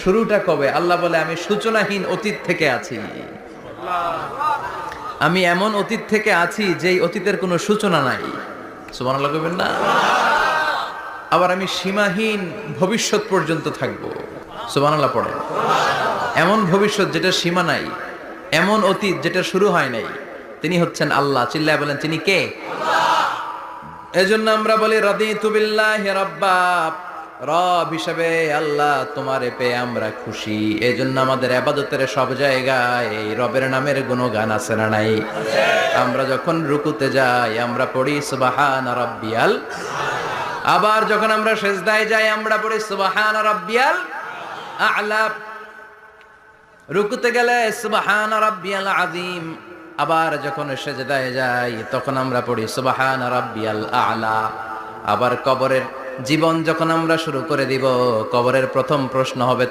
শুরুটা কবে? আল্লাহ বলে আমি সূচনাহীন অতীত থেকে আছি। আমি এমন অতীত থেকে আছি যেই অতীতের কোনো সূচনা নাই। সুবহানাল্লাহ কইবেন না? আবার আমি সীমাহীন ভবিষ্যৎ পর্যন্ত থাকবো। সুবহানাল্লাহ পড়েন। এমন ভবিষ্যৎ যেটা সীমা নাই, এমন অতীত যেটা শুরু হয় নাই, তিনি হচ্ছেন আল্লাহ। চিল্লায় বলেন তিনি কে? এজন্য আমরা বলি রাদিতু বিল্লাহি রাব্বা, রব হিসেবে আল্লাহ তোমারে পেয়ে আমরা খুশি। এজন্য আমাদের ইবাদতের সব জায়গায় এই রবের নামের গুণগান আছে না নাই? আমরা যখন রুকুতে যাই আমরা পড়ি সুবহান রাব্বিয়াল, আবার যখন আমরা সিজদায় যাই আমরা পড়ি সুবহান রাব্বিয়াল আ'লা। রুকুতে গেলে সুবহান রাব্বিয়াল আযীম, আবার যখন সিজদায় যাই তখন আমরা পড়ি সুবহান রাব্বিয়াল আ'লা। আবার কবরের জীবন যখন আমরা শুরু করে দিব, কবরের প্রথম প্রশ্ন হবে